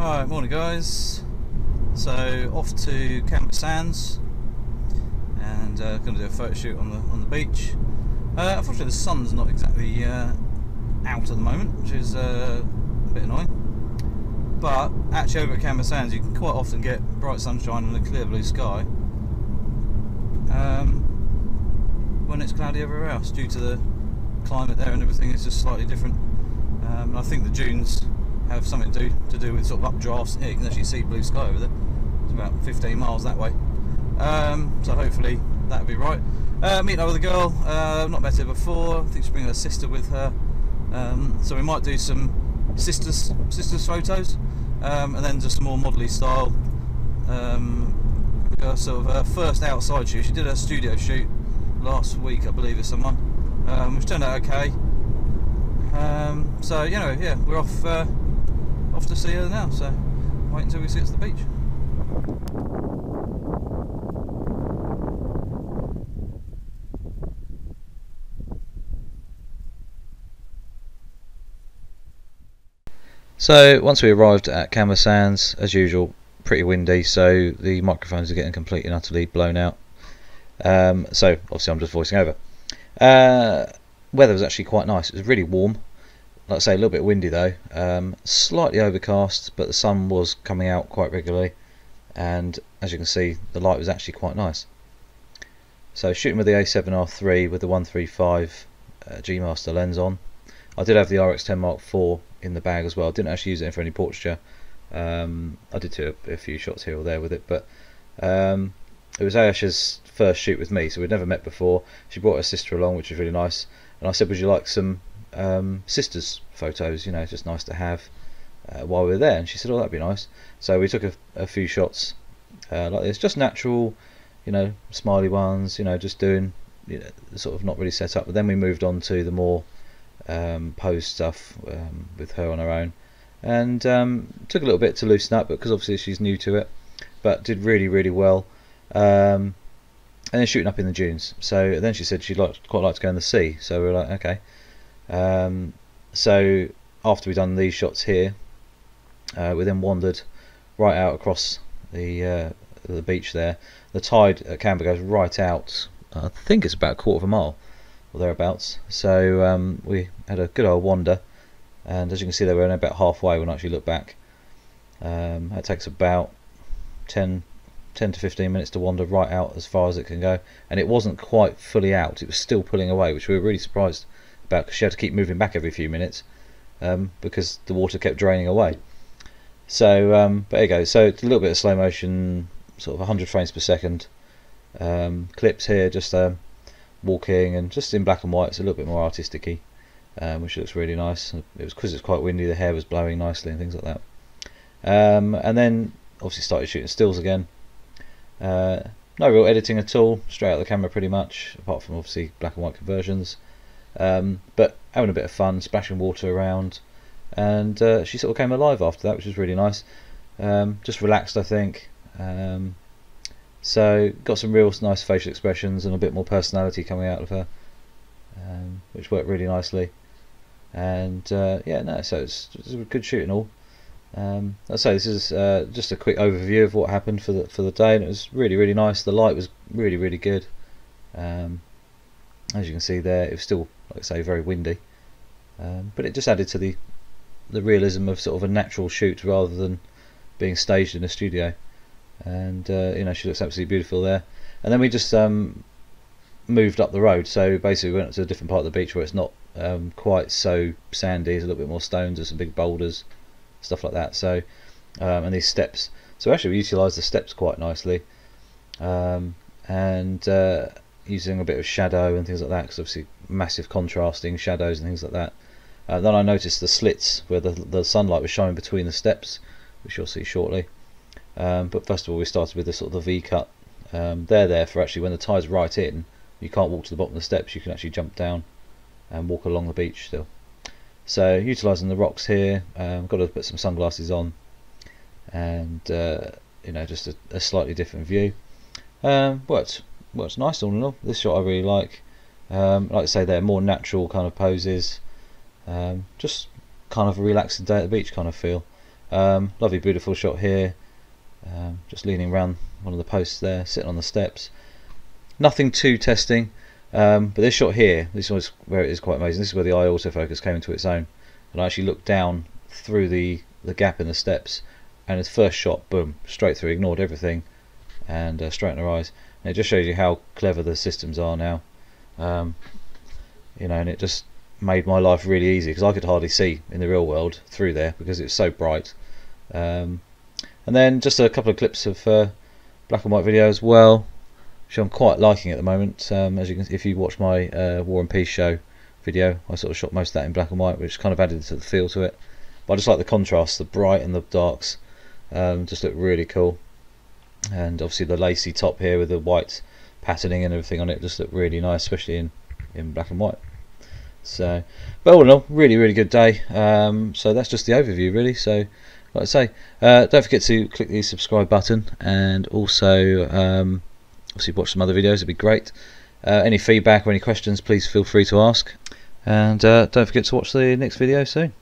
Right, morning guys. So off to Canberra Sands and going to do a photo shoot on the beach. Unfortunately, the sun's not exactly out at the moment, which is a bit annoying. But actually, over at Canberra Sands, you can quite often get bright sunshine and a clear blue sky when it's cloudy everywhere else, due to the climate there and everything is just slightly different. And I think the dunes have something to do with sort of updrafts. Yeah, you can actually see blue sky over there. It's about 15 miles that way. So hopefully that'll be right. Meeting up with a girl, not met her before. I think she's bringing her sister with her. So we might do some sisters photos, and then just some more modelly style. Sort of her first outside shoot. She did a studio shoot last week, I believe, with someone, which turned out okay. So you know, yeah, we're off to see her now. So wait until we see us at the beach. So once we arrived at Canberra Sands, as usual, pretty windy, so the microphones are getting completely and utterly blown out. So obviously I'm just voicing over. Weather was actually quite nice. It was really warm. Like I say, a little bit windy though. Slightly overcast, but the sun was coming out quite regularly, and as you can see, the light was actually quite nice. So shooting with the A7R3 with the 135 gmaster lens on. I did have the RX10 Mark IV in the bag as well. I didn't actually use it for any portraiture. I did do a few shots here or there with it, but it was Ayasha's first shoot with me, so we'd never met before. She brought her sister along, which was really nice, and I said, would you like some sisters photos, you know, just nice to have while we were there? And she said, oh, that'd be nice. So we took a few shots like this, just natural, you know, smiley ones, you know, just doing, you know, sort of not really set up. But then we moved on to the more pose stuff with her on her own, and took a little bit to loosen up, because obviously she's new to it, but did really well. And then shooting up in the dunes. So then she said she'd quite like to go in the sea, so we were like, okay. So after we'd done these shots here, we then wandered right out across the beach there. The tide at Canberra goes right out, I think it's about a quarter of a mile or thereabouts. So we had a good old wander, and as you can see there, we're only about halfway when I actually look back. It takes about 10 to 15 minutes to wander right out as far as it can go, and it wasn't quite fully out, it was still pulling away, which we were really surprised about, because she had to keep moving back every few minutes because the water kept draining away. So but there you go. So it's a little bit of slow motion, sort of 100 frames per second clips here, just walking, and just in black and white. It's a little bit more artistic-y, which looks really nice. It was because it's quite windy, the hair was blowing nicely and things like that. And then obviously started shooting stills again. No real editing at all, straight out of the camera pretty much, apart from obviously black and white conversions. But having a bit of fun, splashing water around, and she sort of came alive after that, which was really nice. Just relaxed, I think. So got some real nice facial expressions and a bit more personality coming out of her, which worked really nicely. And yeah, no, so it's a good shoot and all. I'd say this is just a quick overview of what happened for the day, and it was really nice. The light was really good. As you can see there, it was still, like I say, very windy, but it just added to the realism of sort of a natural shoot rather than being staged in a studio. And you know, she looks absolutely beautiful there. And then we just moved up the road, so basically we went up to a different part of the beach where it's not quite so sandy. There's a little bit more stones, there's some big boulders, stuff like that. So and these steps, so actually we utilised the steps quite nicely, and using a bit of shadow and things like that, because obviously massive contrasting shadows and things like that. Then I noticed the slits where the sunlight was shining between the steps, which you'll see shortly. But first of all, we started with the sort of the V cut. They're there for actually when the tide's right in, you can't walk to the bottom of the steps, you can actually jump down and walk along the beach still. So utilising the rocks here, got to put some sunglasses on, and you know, just a slightly different view. Worked nice all in all. This shot I really like. Like I say, they're more natural kind of poses, just kind of a relaxing day at the beach kind of feel. Lovely beautiful shot here, just leaning around one of the posts there, sitting on the steps. Nothing too testing, but this shot here, this was where it is quite amazing. This is where the eye autofocus came into its own, and I actually looked down through the gap in the steps, and its first shot, boom, straight through, ignored everything, and straight in her eyes. And it just shows you how clever the systems are now. You know, and it just made my life really easy, because I could hardly see in the real world through there because it was so bright. And then just a couple of clips of black and white video as well, which I'm quite liking at the moment. As you can, if you watch my War and Peace show video, I sort of shot most of that in black and white, which kind of added to the feel to it. But I just like the contrast, the bright and the darks, just look really cool. And obviously the lacy top here with the white patterning and everything on it just look really nice, especially in black and white. So, but all in all, really good day. So that's just the overview really. So like I say, don't forget to click the subscribe button, and also obviously watch some other videos, it'd be great. Any feedback or any questions, please feel free to ask, and don't forget to watch the next video soon.